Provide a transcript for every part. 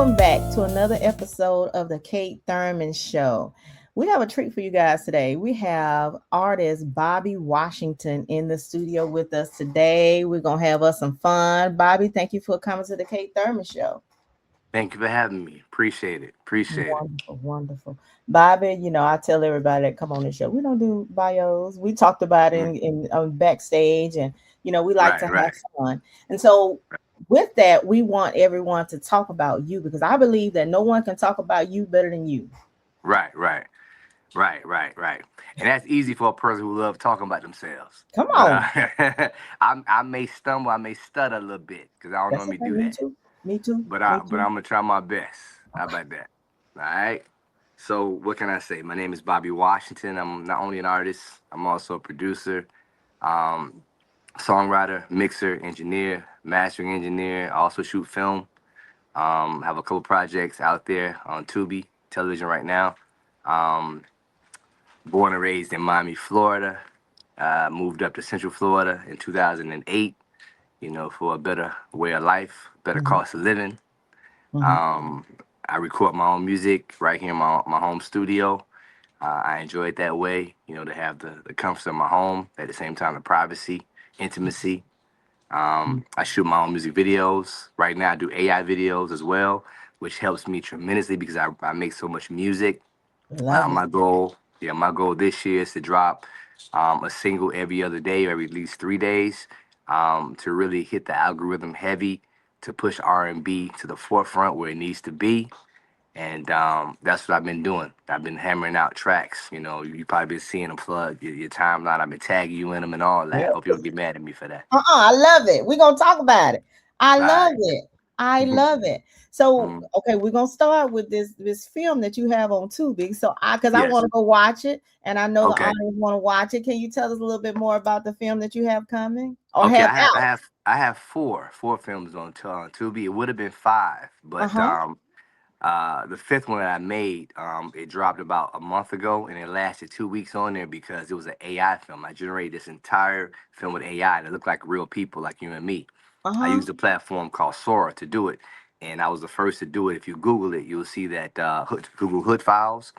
Welcome back to another episode of the Kate Thurman Show. We have a treat for you guys today. We have artist Bobby Washington in the studio with us today. We're going to have us some fun. Bobby, thank you for coming to the Kate Thurman Show. Thank you for having me. Appreciate it. Appreciate it. Wonderful, wonderful. Bobby, I tell everybody that come on the show, we don't do bios. We talked about it Mm. in backstage, and we like to Right, have right, fun. And so with that, we want everyone to talk about you because I believe that no one can talk about you better than you. right, right, right. And that's easy for a person who loves talking about themselves. Come But on. I may stumble, I may stutter a little bit because I don't That's normally okay. do Me that. too. Me too. But Me I'm too. gonna try my best. How about that? All right. So what can I say? My name is Bobby Washington. I'm not only an artist, I'm also a producer, um, songwriter, mixer, engineer, mastering engineer. I also shoot film. Have a couple projects out there on Tubi television right now. Um, Born and raised in Miami, Florida. Moved up to Central Florida in 2008. For a better way of life, better Hmm. cost of living. Hmm. Um, I record my own music right here in my home studio. I enjoy it that way. To have the comfort of my home at the same time the privacy, intimacy. I shoot my own music videos. Right now, I do AI videos as well, which helps me tremendously because I make so much music. Love it. My goal this year is to drop a single every other day, or at least 3 days, to really hit the algorithm heavy, to push R&B to the forefront where it needs to be. And that's what I've been doing. I've been hammering out tracks. You probably been seeing them flood your timeline. I've been tagging you in them and all that. Hope you don't get mad at me for that. I love it. We're gonna talk about it. I All love right. it. I love it. So, Mhm. okay, we're gonna start with this film that you have on Tubi. So, because I want Yes. to go watch it, and I know the Okay. audience want to watch it. Can you tell us a little bit more about the film that you have coming or Okay. have I have I out? have I have four films on Tubi. It would have been five, Uh but huh. the fifth one that I made, it dropped about a month ago, and it lasted 2 weeks on there because it was an AI film. I generated this entire film with AI that looked like real people, like you and me. Uh I huh. used a platform called Sora to do it, and I was the first to do it. If you Google it, you'll see that Google Hood Files,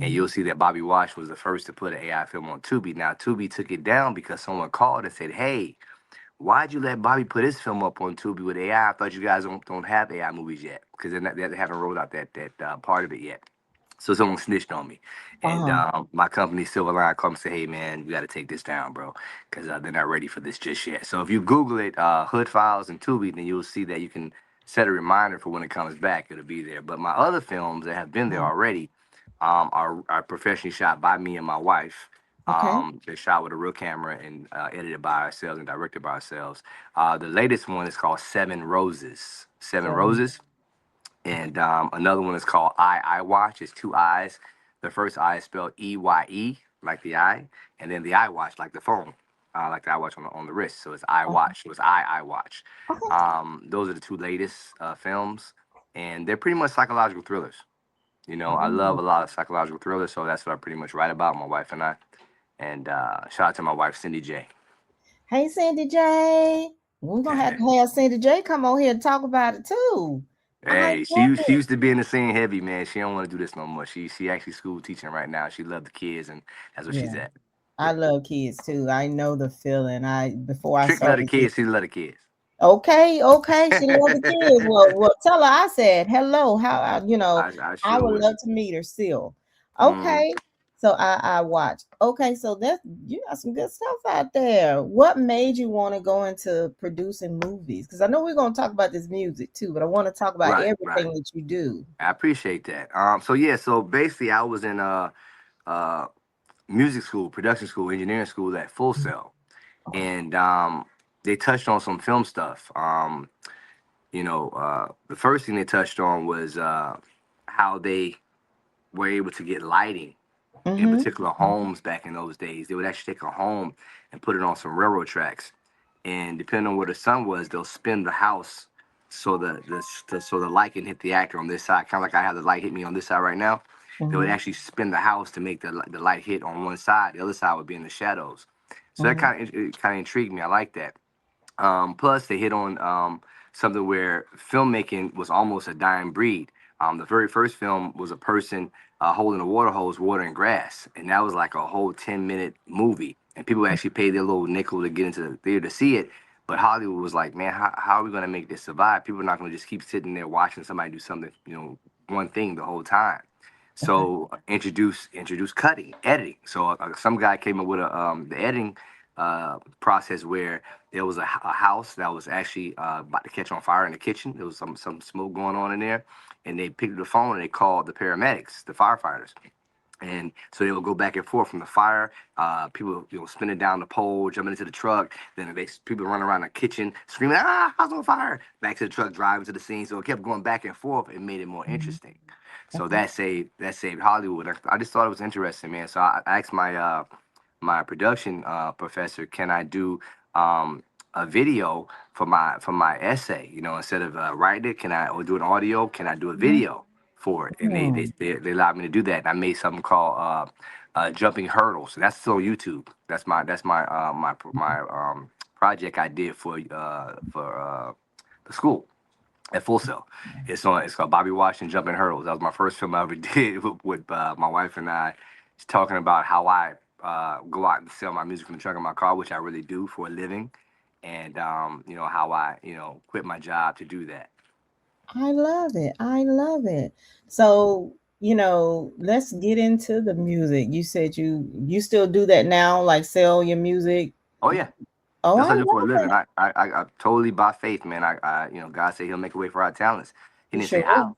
and you'll see that Bobby Wash was the first to put an AI film on Tubi. Now Tubi took it down because someone called and said, "Hey, why'd you let Bobby put his film up on Tubi with AI? I thought you guys don't have AI movies yet because they haven't rolled out that part of it yet." So someone snitched on me, Uh and huh. my company Silverline called me and said, "Hey man, you got to take this down, bro, because they're not ready for this just yet." So if you Google it, Hood Files and Tubi, then you'll see that you can set a reminder for when it comes back. It'll be there. But my other films that have been there already are professionally shot by me and my wife. Okay. They're shot with a real camera and edited by ourselves and directed by ourselves. The latest one is called Seven Roses. Seven So, Roses. And another one is called I Watch. It's two eyes. The first I is spelled EYE, like the eye, and then the I Watch, like the phone, like the I Watch on the wrist. So it's I okay. Watch. So it's I Watch. Okay. Those are the two latest films, and they're pretty much psychological thrillers. I love Oh. a lot of psychological thrillers, so that's what I pretty much write about, my wife and I. And shout out to my wife, Cindy J. Hey, Cindy J. We're gonna have to have Cindy J come on here and talk about it too. I Hey, love she it. used to be in the scene heavy, man. She don't want to do this no more. She actually school teaching right now. She love the kids, and that's what she's Yeah. at. I Yeah. love kids too. I know the feeling. I before I Trick love the started. kids. She love the kids. Okay, okay. She love the kids. Well, tell her I said hello. I I sure would will. love to meet her still. Mm, Okay. So I watch. Okay, so that's you got some good stuff out there. What made you want to go into producing movies? Because I know we're gonna talk about this music too, but I want to talk about right, right. everything that you do. I appreciate that. So yeah, so basically, I was in uh music school, production school, engineering school at Full Sail, and they touched on some film stuff. The first thing they touched on was how they were able to get lighting in Mm-hmm. particular homes back in those days. They would actually take a home and put it on some railroad tracks, and depending on where the sun was, they'll spin the house so the light can hit the actor on this side, kind of like I have the light hit me on this side right now. They would Mm-hmm. actually spin the house to make the light hit on one side. The other side would be in the shadows. So that Mm-hmm. kind of intrigued me. I like that. Plus, they hit on something where filmmaking was almost a dying breed. The very first film was a person holding a water hose, watering grass, and that was like a whole 10-minute movie. And people actually paid their little nickel to get into the theater to see it. But Hollywood was like, man, how are we going to make this survive? People are not going to just keep sitting there watching somebody do something, one thing the whole time. Okay. So introduce cutting, editing. So some guy came up with the editing process where there was a house that was actually about to catch on fire in the kitchen. There was some smoke going on in there, and they picked up the phone and they called the paramedics, the firefighters. And so they would go back and forth from the fire. People, spinning down the pole, jumping into the truck. Then people running around the kitchen screaming, "Ah, house on fire!" Back to the truck, driving to the scene. So it kept going back and forth. It made it more Mhm. interesting. So Okay. that saved Hollywood. I just thought it was interesting, man. So I asked my production professor, can I do a video for my essay? Instead of writing it, can I or do an audio? Can I do a Mhm. video for it? And they they, Mhm. they, they allowed me to do that. And I made something called jumping hurdles. So that's still on YouTube. That's my project I did for the school at Full Sail. It's called Bobby Washington Jumping Hurdles. That was my first film I ever did with my wife and I, just talking about how I go out and sell my music from the trunk of my car, which I really do for a living, and how I quit my job to do that. I love it. I love it. So, let's get into the music. You said you still do that now, like sell your music. Oh yeah, Oh, that's I what I do for a love living. that. I totally by faith, man. God said He'll make a way for our talents. He You didn't say sure will. how.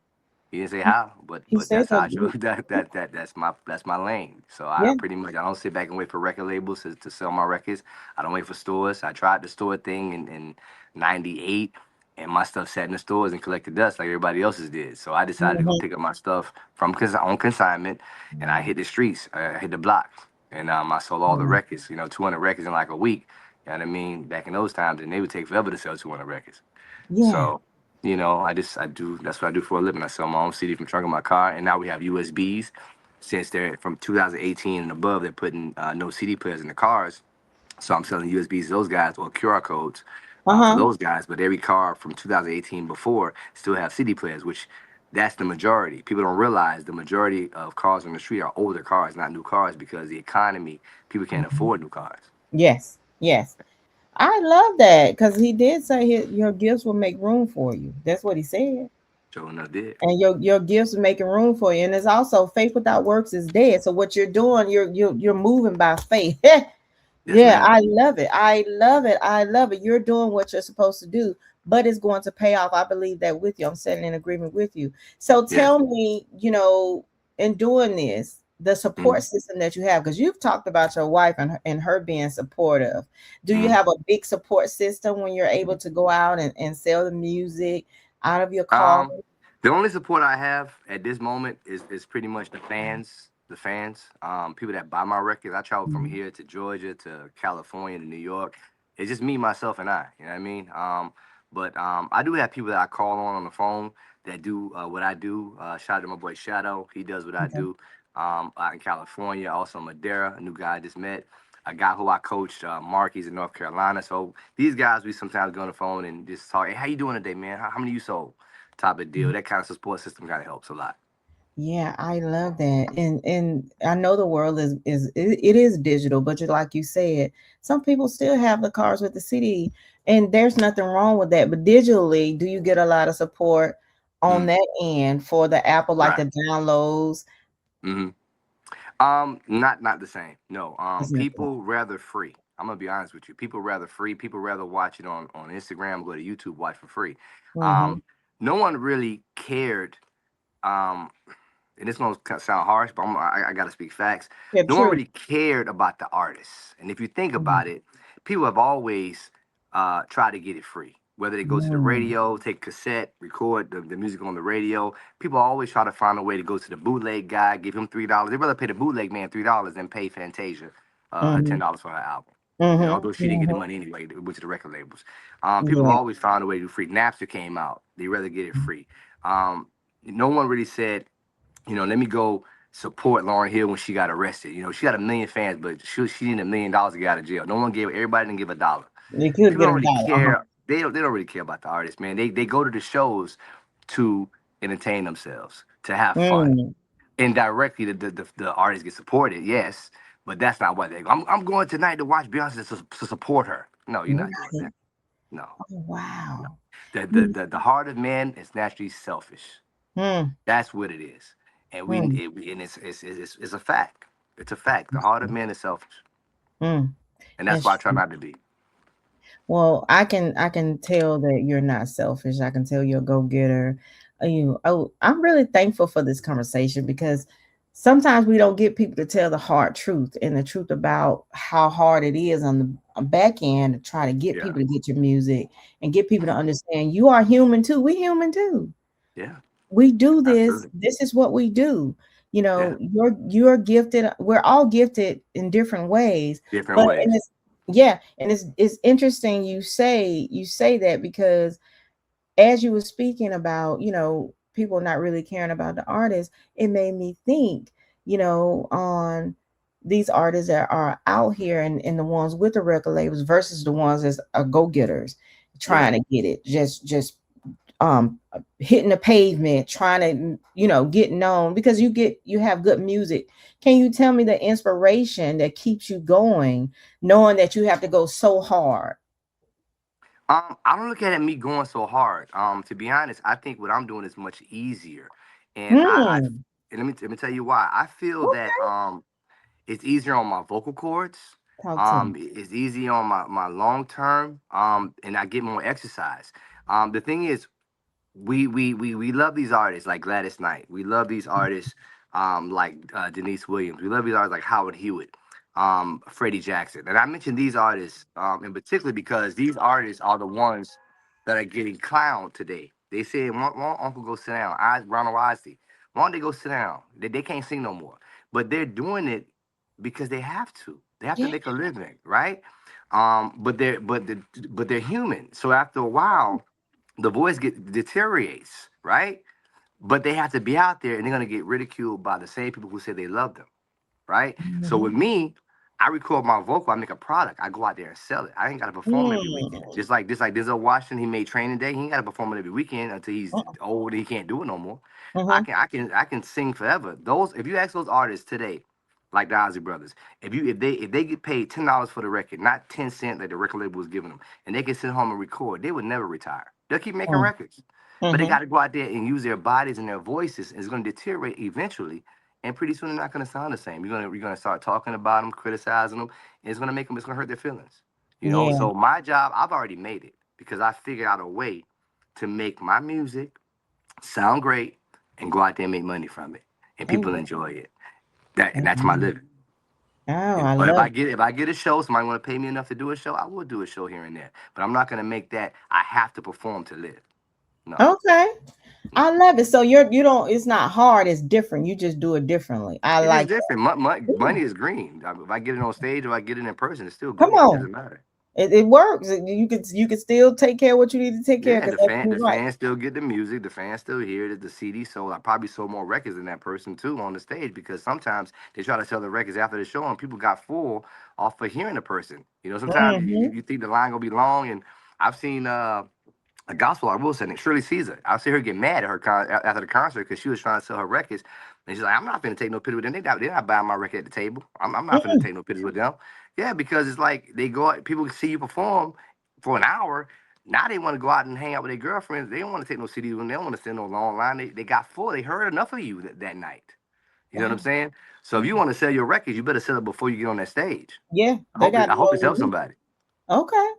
He didn't say He, how, but he said that's how that. I chose. That's my lane. So I Yeah. pretty much I don't sit back and wait for record labels to sell my records. I don't wait for stores. I tried the store thing in '98, and my stuff sat in the stores and collected dust like everybody else's did. So I decided to go Mhm. pick up my stuff from on consignment, and I hit the streets. I hit the blocks, and I sold all the Mhm. records. 200 records in like a week. You know what I mean? Back in those times, and they would take forever to sell 200 records. Yeah. So, I do. That's what I do for a living. I sell my own CD from the trunk of my car, and now we have USBs. Since they're from 2018 and above, they're putting no CD players in the cars. So I'm selling USBs to those guys or QR codes for Uh-huh. those guys. But every car from 2018 before still have CD players, which that's the majority. People don't realize the majority of cars on the street are older cars, not new cars, because the economy, people can't Mhm. afford new cars. Yes. Yes. I love that because he did say your gifts will make room for you. That's what he said. Joe enough did. And your gifts are making room for you. And it's also faith without works is dead. So what you're doing, you're moving by faith. Yes, Yeah, ma'am. I love it. I love it. I love it. You're doing what you're supposed to do, but it's going to pay off. I believe that with you. I'm setting in agreement with you. So Yes. tell me, in doing this, the Mm-hmm. support system that you have, because you've talked about your wife and her being supportive. Do you Mm-hmm. have a big support system when you're able to go out and sell the music out of your car? Um, the only support I have at this moment is pretty much the fans. The fans, people that buy my records. I travel from Mhm. here to Georgia to California to New York. It's just me, myself, and I. You know what I mean? But I do have people that I call on the phone that do what I do. Shout out to my boy Shadow. He does what I Okay. do. Out in California, also Madera, a new guy I just met. A guy who I coached, Mark, he's in North Carolina. So these guys, we sometimes go on the phone and just talk. Hey, how you doing today, man? How many you sold? Type of deal. That kind of support system kind of helps a lot. Yeah, I love that. And I know the world it is digital, but just like you said, some people still have the cars with the CD, and there's nothing wrong with that. But digitally, do you get a lot of support on Mm, that end for the Apple, like right. the downloads? hmm not the same. No. It's not that. People rather free. I'm gonna be honest with you. People rather free. People rather watch it on Instagram, go to YouTube, watch for free. Mm-hmm. Um, no one really cared. Um, and this gonna sound harsh, but I gotta speak facts. Yeah, No one true. really cared about the artists. And if you think Mhm. about it, people have always tried to get it free. Whether they go to the Mm. radio, take cassette, record the music on the radio, people always try to find a way to go to the bootleg guy, give him $3. They'd rather pay the bootleg man $3 than pay Fantasia her Mhm. $10 for her album. Mhm. Although she didn't get the Mhm. money anyway, it went to the record labels. People Yeah. always found a way to do free. Napster came out. They rather get it free. Um, no one really said, let me go support Lauren Hill when she got arrested. She got a million fans, but she needed $1 million to get out of jail. No one gave. Everybody didn't give a dollar. You could People get don't a really dollar. Uh-huh. care. they don't really care about the artist, man. They go to the shows to entertain themselves, to have fun. Mm, Indirectly, the artist gets supported, yes, but that's not what they. I'm going tonight to watch Beyonce to support her. No, you're not doing right. that. No, Oh, no. wow. The heart of man is naturally selfish. Mm, That's what it is, and mm, and it's a fact. It's a fact. The heart of man is selfish, mm. and that's why I That's try not to be. Well, I can tell that you're not selfish. I can tell you're a go-getter. I'm really thankful for this conversation because sometimes we don't get people to tell the hard truth and the truth about how hard it is on the back end to try to get Yeah, people to get your music and get people to understand you are human too. We human too. yeah, We do this. absolutely. This is what we do. Yeah, You're gifted. We're all gifted in different ways. different But and ways. it's yeah, and it's interesting you say that because as you were speaking about, people not really caring about the artist, it made me think, on these artists that are out here and the ones with the record labels versus the ones that are go-getters Yeah. trying to get it. Just hitting the pavement trying to get known because you have good music. Can you tell me the inspiration that keeps you going knowing that you have to go so hard? I don't look at it me going so hard. To be honest, I think what I'm doing is much easier, and Hmm. and let me tell you why. I feel that Okay. it's easier on my vocal cords. Talk to me. It's easy on my long term. And I get more exercise. The thing is, we love these artists like Gladys Knight. We love these artists like Denise Williams. We love these artists like Howard Hewitt, Freddie Jackson. And I mention these artists in particular because these artists are the ones that are getting clowned today. They said, "Why Uncle go sit down?" Ronald Isley. Why don't they go sit down? They can't sing no more. But they're doing it because they have to. They have to Yeah. make a living, right? But they're human. So after a while the voice deteriorates, right? But they have to be out there and they're gonna get ridiculed by the same people who say they love them, right? So with Mhm. me, I record my vocal, I make a product, I go out there and sell it. I ain't gotta perform every weekend. Mm. Just like Denzel Washington, he made Training Day. He ain't gotta perform it every weekend until he's Uh-uh. old and he can't do it no more. Mhm. I can sing forever. Those if you ask those artists today, like the Ozzy Brothers, if they get paid $10 for the record, not 10 cents that the record label was giving them, and they can sit home and record, they would never retire. They'll keep making Mm. records. But they Mhm. got to go out there and use their bodies and their voices. It's going to deteriorate eventually, and pretty soon they're not going to sound the same. You're gonna start talking about them, criticizing them, and it's going to make them. It's going to hurt their feelings. You know. Yeah. So my job, I've already made it because I figured out a way to make my music sound great and go out there and make money from it, and people Oh, enjoy it. That's my mm. living. Oh, And, I but love if I get a show, somebody want to pay me enough to do a show, I will do a show here and there. But I'm not going to make that. I have to perform to live. No. Okay. No. I love it. So you don't, it's not hard, it's different. You just do it differently. I It is like different. that. Money is green. If I get it on stage or I get it in person, it's still Come green. It on. doesn't matter. It works. You can still take care of what you need to take care of Yeah, because that's the you're right. fans still get the music. The fans still hear it. The CD sold. I probably sold more records than that person too on the stage because sometimes they try to sell the records after the show and people got full off of hearing the person. You know, sometimes Hmm. you think the line gonna be long, and I've seen a gospel artist, Wilson, and Shirley Caesar. I see her get mad at her after the concert because she was trying to sell her records. And she's like, I'm not going to take no picture with them. They're not buying my record at the table. I'm not going to take no pictures with them. Yeah, because it's like they go out, people see you perform for an hour. Now they want to go out and hang out with their girlfriends. They don't want to take no CDs when they don't want to stand no long line. They got full. They heard enough of you that night. You know what I'm Wow. saying? So if Yeah. you want to sell your records, you better sell it before you get on that stage. Yeah, they got I to hope know this your helps music. somebody. Okay.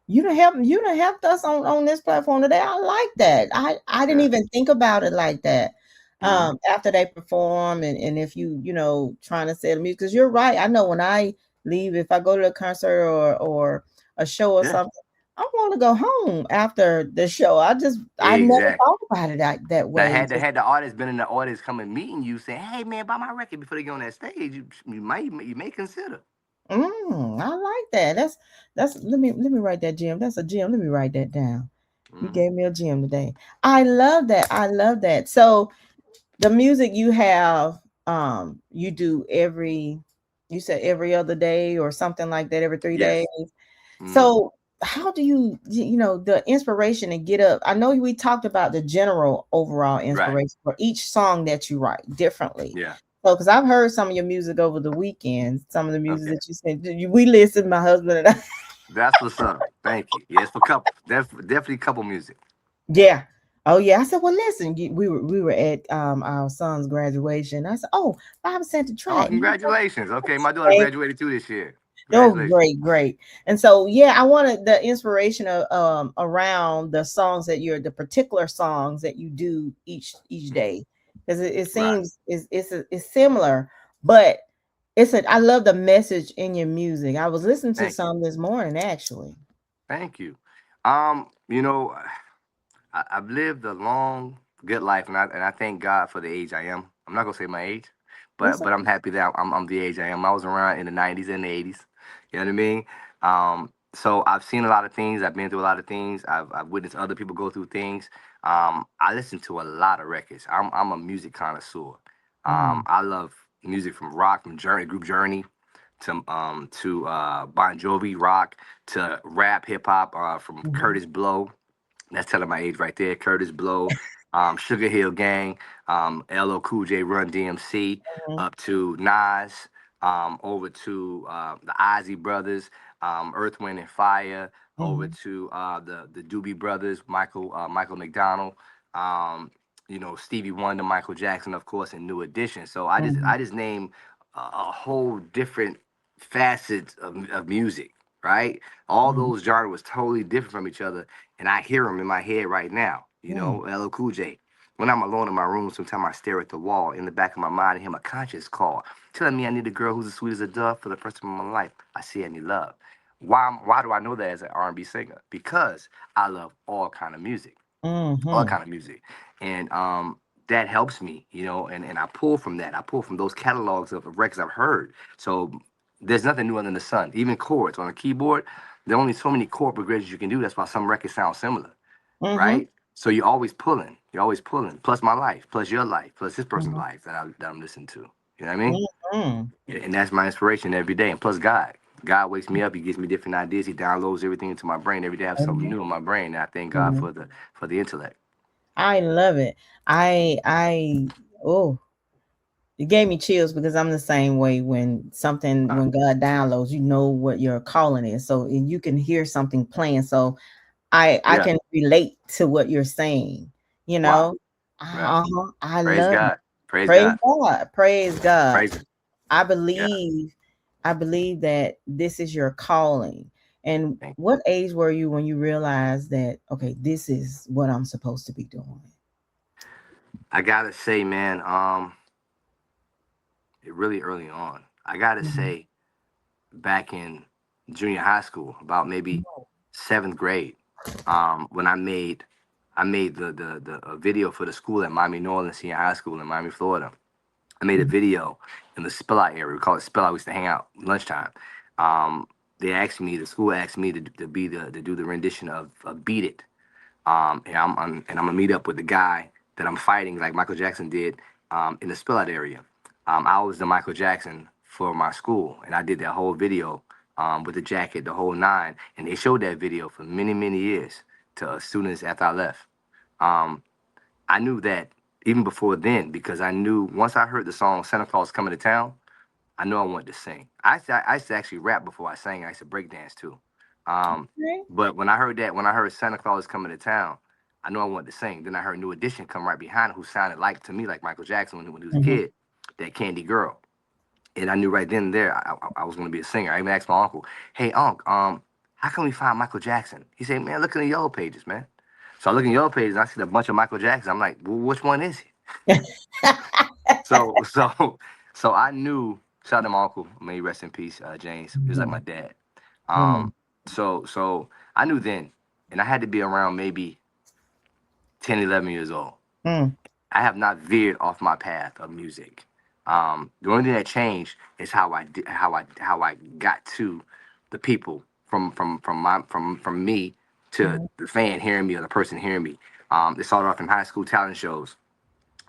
You done helped us on this platform today. I like that. I didn't Yeah. even think about it like that. Hmm. After they perform and if you trying to sell the music, because you're right. I know when I leave, if I go to a concert or a show or Yeah. something, I want to go home after the show. I never Exactly. thought about it that Now, way. Just had the artist been in the audience coming meeting you saying, "Hey man, buy my record before they get on that stage," you may consider. I like that. That's let me write that gem. That's a gem. Let me write that down. You Hmm. gave me a gem today. I love that. I love that. So the music you have, you do you said every other day or something like that, every 3 days. Yes. Hmm. So how do the inspiration to get up? I know we talked about the general overall Right. inspiration for each song that you write differently. Yeah. So, because I've heard some of your music over the weekend, some of the music Okay. that you said, we listened, my husband and I. That's what's up. Thank you. Yes, for couple. Definitely couple music. Yeah. Oh yeah. I said, well, listen, we were at our son's graduation. I said, oh, Bob sent a Oh, track. congratulations. Okay, my daughter graduated too this year. Oh, Congratulations. great, great. And so, yeah, I wanted the inspiration of around the songs the particular songs that you do each day, because it Right. seems it's similar, but I love the message in your music. I was listening to Thank you. some this morning actually. Thank you. You know, I've lived a long, good life, and I thank God for the age I am. I'm not gonna say my age, It's but I'm happy that I'm the age I am. I was around in the '90s and the '80s. You know what I mean? So I've seen a lot of things. I've been through a lot of things. I've witnessed other people go through things. I listen to a lot of records. I'm a music connoisseur. mm, I love music from rock, from group Journey, to Bon Jovi rock, to rap, hip hop, from mhm, Curtis Blow. That's telling my age right there. Curtis Blow, Sugar Hill Gang, LL Cool J, Run DMC, mhm, up to Nas, over to the Ozzy Brothers, Earth, Wind and Fire, over mhm, to the Doobie Brothers, Michael McDonald, Stevie Wonder, Michael Jackson, of course, and New Edition. So I just mhm, I just name a whole different facets of music, right? All mhm, those genres was totally different from each other, and I hear them in my head right now. mhm, LL Cool J. When I'm alone in my room, sometimes I stare at the wall. In the back of my mind, I hear my conscience call, telling me I need a girl who's as sweet as a dove for the first time in my life. I see I need love. Why do I know that as an R&B singer? Because I love all kind of music, all mhm, kind of music, and that helps me, and I pull from that. I pull from those catalogs of records I've heard. So there's nothing new under the sun. Even chords on a keyboard, there are only so many chord progressions you can do. That's why some records sound similar, mhm, right? So you're always pulling. You're always pulling. Plus my life, plus your life, plus this person's mhm, life that I'm listening to. You know what I mean? mhm. Yeah, and that's my inspiration every day. And plus God. God wakes me up. He gives me different ideas. He downloads everything into my brain. Every day I have something Amen. new in my brain. And I thank God Mhm. for the intellect. I love it. Oh, it gave me chills because I'm the same way Uh, when God downloads, you know what your calling is. So and you can hear something playing. So I yeah. can relate to what you're saying, you Wow. know. Yeah. I Praise love it. God. Praise Praise God. God. Praise God. Praise Him. I Yeah. believe I believe that this is your calling. And Thank you. what age were you when you realized that okay, this is what I'm supposed to be doing? I gotta say, man, really early on. I gotta Mhm. say, back in junior high school, about maybe seventh grade, when I made the a video for the school at Miami Northern Senior High School in Miami, Florida. I made a Mhm. video in the spill out area. We call it spill out. We used to hang out lunchtime. Um, the school asked me to do the rendition of Beat It. And I'm gonna meet up with the guy that I'm fighting, like Michael Jackson did, in the spill out area. I was the Michael Jackson for my school, and I did that whole video with the jacket, the whole nine. And they showed that video for many, many years to students after I left. Um, I knew that even before then because I knew once I heard the song Santa Claus Coming to Town, I knew I wanted to sing. I used to actually rap before I sang. I used to break dance too. Um, Okay. but when I heard Santa Claus Coming to Town, I knew I wanted to sing. Then I heard New Edition come right behind, who sounded like to me like Michael Jackson when he was a Mhm. kid, that Candy Girl. And I knew right then and there I was going to be a singer. I even asked my uncle, "Hey, Unc, how can we find Michael Jackson?" He said, "Man, look in the yellow pages, man." So I look in yellow pages and I see a bunch of Michael Jacksons. I'm like, well, which one is he? So so so I knew. Shout out to my uncle, may he rest in peace, James. He was like my Mhm. dad. Mhm. So I knew then, and I had to be around maybe 10, 11 years old. Mm. I have not veered off my path of music. The only thing that changed is how I got to the people from me to Mhm. the fan hearing me or the person hearing me. It started off in high school talent shows.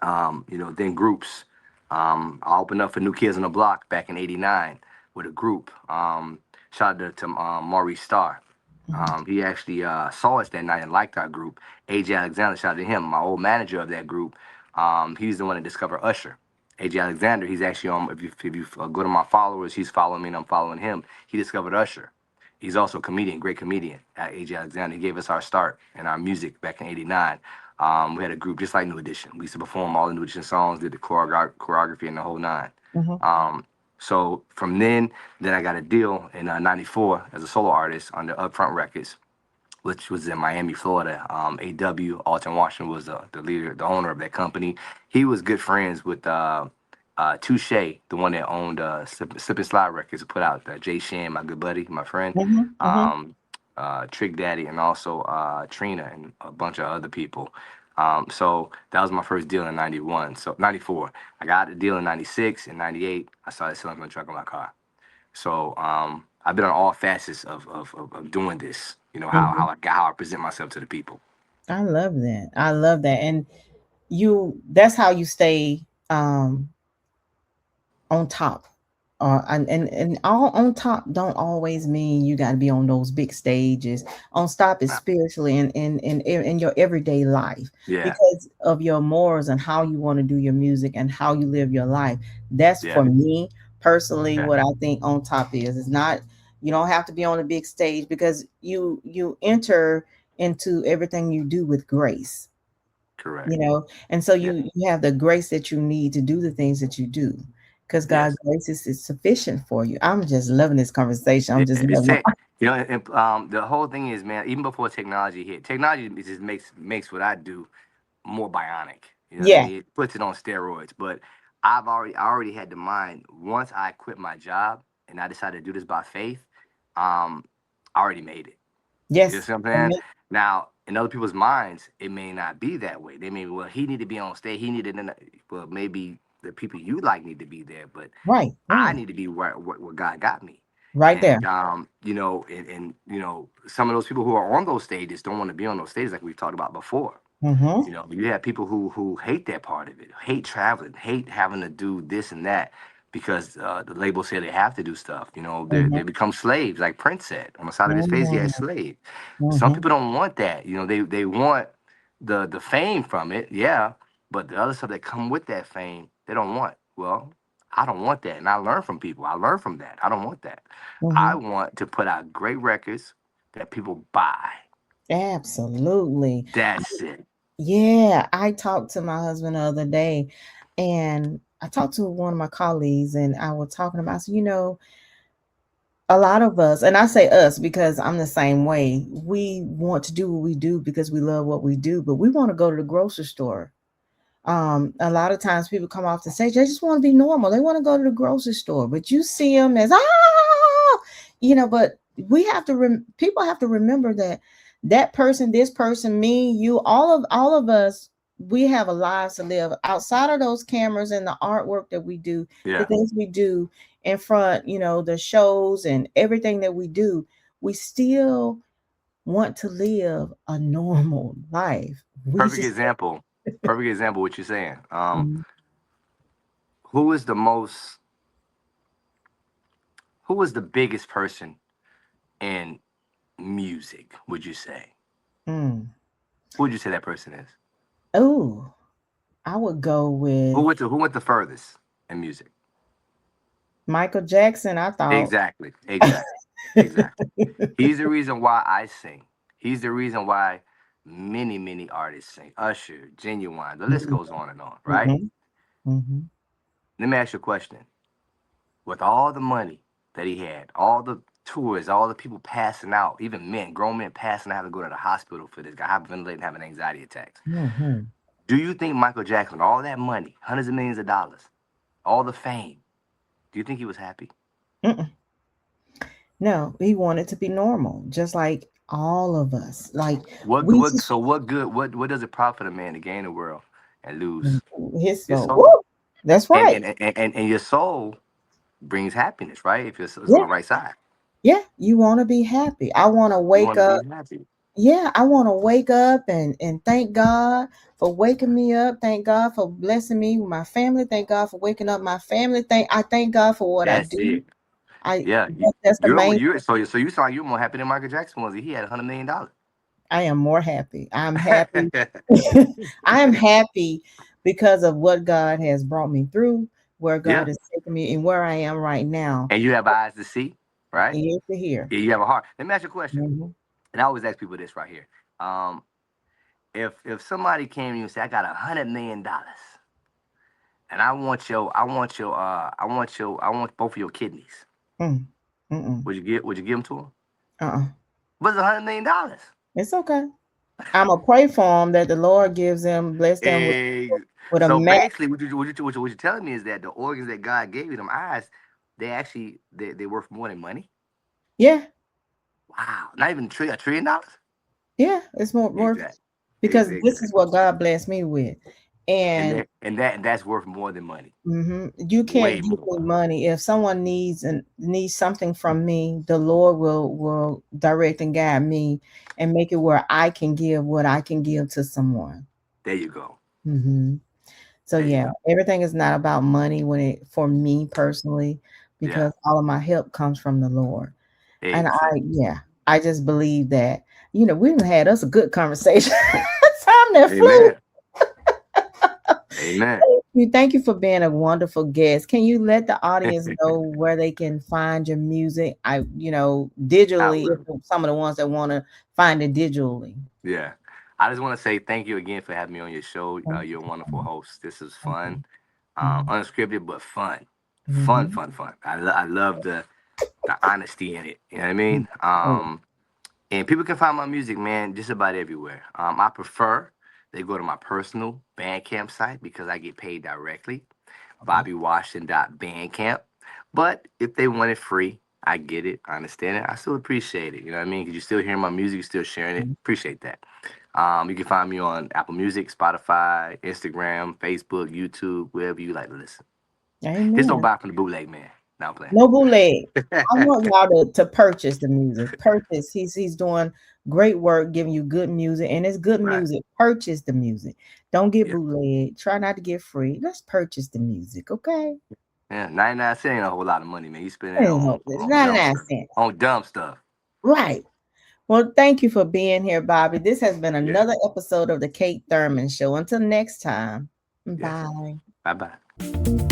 Then groups. I opened up for New Kids on the Block back in '89 with a group. Shout out to Maurice Starr. He actually saw us that night and liked our group. AJ Alexander, shout out to him, my old manager of that group. He's the one that discovered Usher. AJ Alexander, he's actually on. If you go to my followers, he's following me and I'm following him. He discovered Usher. He's also a comedian, great comedian. AJ Alexander, he gave us our start in our music back in '89. We had a group just like New Edition. We used to perform all the New Edition songs, did the choreography and the whole nine. Mm-hmm. So from then I got a deal in '94 as a solo artist under Upfront Records, which was in Miami, Florida. AW Alton Washington was the leader, the owner of that company. He was good friends with Touche, the one that owned Slip and Slide Records, put out Jay Shan, my good buddy, my friend, Mm-hmm. Mm-hmm. Trick Daddy, and also Trina and a bunch of other people. So that was my first deal in '91. So '94, I got the deal in '96. In '98, I started selling from the trunk of my car. So I've been on all facets of doing this. You know Mm-hmm. how I present myself to the people. I love that. I love that. And that's how you stay on top. And all on top don't always mean you got to be on those big stages. On top is spiritually in your everyday life, Yeah, because of your morals and how you want to do your music and how you live your life. That's yeah, for me personally yeah. what I think on top is. It's not, you don't have to be on a big stage, because you enter into everything you do with grace, Correct. and so Yeah. you have the grace that you need to do the things that you do, because God's Yes. grace is sufficient for you. I'm just loving this conversation. I'm Yeah. just loving it. And, the whole thing is, man, even before technology hit, technology just makes what I do more bionic. You know what I Yeah. mean? It puts it on steroids. But I already had the mind. Once I quit my job and I decided to do this by faith, I already made it. You Yes. see what I'm saying? Amen. Now, in other people's minds, it may not be that way. They may, well, he need to be on stage. He needed, well, maybe the people you like need to be there, but Right. I Right. need to be where God got me. Right there. And some of those people who are on those stages don't want to be on those stages like we've talked about before. Mm-hmm. You have people who hate that part of it, hate traveling, hate having to do this and that because the labels say they have to do stuff. Mm-hmm. They become slaves, like Prince said. On the side of his face, he had slave. Some Mm-hmm. people don't want that. They want the fame from it, yeah, but the other stuff that come with that fame, they don't want. Well, I don't want that, and I learn from people. I learn from that. I don't want that. I Mm-hmm. want to put out great records that people buy. Absolutely. That's it. Yeah. I talked to my husband the other day, and I talked to one of my colleagues, and I was talking about, I said, a lot of us, and I say us because I'm the same way, we want to do what we do because we love what we do, but we want to go to the grocery store. A lot of times people come off the stage, they just want to be normal. They want to go to the grocery store, but you see them as but we have to people have to remember that that person, this person, me, you, all of us, we have a lives to live outside of those cameras and the artwork that we do, the Yeah. things we do in front, the shows and everything that we do. We still want to live a normal life. We Perfect just example. Perfect example. What you're saying. Mhm. Who is the most? Who is the biggest person in music? Would you say? Mm. Who would you say that person is? Oh, I would go with Who went the furthest in music? Michael Jackson, I thought. Exactly. Exactly. Exactly. He's the reason why I sing. He's the reason why many artists sing. Usher, Genuine. The list Mhm. goes on and on. Right. Mhm. Mhm. Let me ask you a question. With all the money that he had, all the tours, all the people passing out, even men, grown men passing out, having to go to the hospital for this guy, hyperventilating, having anxiety attacks. Mhm. Do you think Michael Jackson, with all that money, hundreds of millions of dollars, all the fame, do you think he was happy? Mm-mm. No, he wanted to be normal, just like all of us. Like we just What does it profit a man to gain the world and lose his your soul. soul? Woo! That's And right. and your soul brings happiness, right? If it's on Yeah, the right side. yeah. You want to be happy. I want to You wake want to up. be happy. Yeah, I want to wake up and thank God for waking me up. Thank God for blessing me with my family. Thank God for waking up my family. I thank God for what I That's do. it. Yeah, That's the main. so you sound like you're more happy than Michael Jackson was. He had $100 million. I am more happy. I'm happy. I am happy because of what God has brought me through, where God Yeah, has taken me, and where I am right now. and you have eyes to see, right? Ear to hear. Yeah, you have a heart. Let me ask you a question, Mhm. and I always ask people this right here. Um, if somebody came to you and said, "I got $100 million, and I want both of your kidneys," Mm. Mm-mm. would you give them to them? Uh-uh. What's $100 million? It's okay. I'm gonna pray for them that the Lord gives them, bless them Eh, with a so match. basically, what you're telling me is that the organs that God gave you, them eyes, they worth more than money. Yeah, Wow, not even $1 trillion. yeah. It's more worth Exactly, because this is exactly. what God blessed me with, and And that's worth more than money. you can't Way give more. me money if someone needs something from me. The Lord will direct and guide me and make it where I can give what I can give to someone. There you go. hmm So There you yeah, go. everything is not about money when it for me personally, Yeah, because all of my help comes from the Lord. And exactly. I just believe that, we've had us a good conversation. Time that flew. Amen. Amen. Thank you for being a wonderful guest. Can you let the audience know where they can find your music? I Digitally, will. if some of the ones that want to find it digitally. Yeah. I just want to say thank you again for having me on your show. Thank You're a wonderful you. host. This is Thank fun, you. Mhm. unscripted but fun, fun, Mhm. fun, fun. I love the honesty in it. You know what I mean? Oh, And people can find my music, man, just about everywhere. I prefer they go to my personal Bandcamp site because I get paid directly, okay. bobbywashington.bandcamp. But if they want it free, I get it. I understand it. I still appreciate it. You know what I mean? Because you're still hearing my music, you're still sharing it. Appreciate that. You can find me on Apple Music, Spotify, Instagram, Facebook, YouTube, wherever you like to listen. Just don't Amen. buy from the bootleg man. Now I'm playing. No bootleg. I want y'all to purchase the music. Purchase. He's doing great work, giving you good music, and it's good Right. music. Purchase the music. Don't get Yeah. bootleg. Try not to get free. Let's purchase the music, okay? Yeah. 99 cents ain't a whole lot of money, man. You spend that It's on dumb 99 stuff. cents. On dumb stuff. Right. Well, thank you for being here, Bobby. This has been Yeah. another episode of the Kate Thurman Show. Until next time, Yes. bye. Bye bye.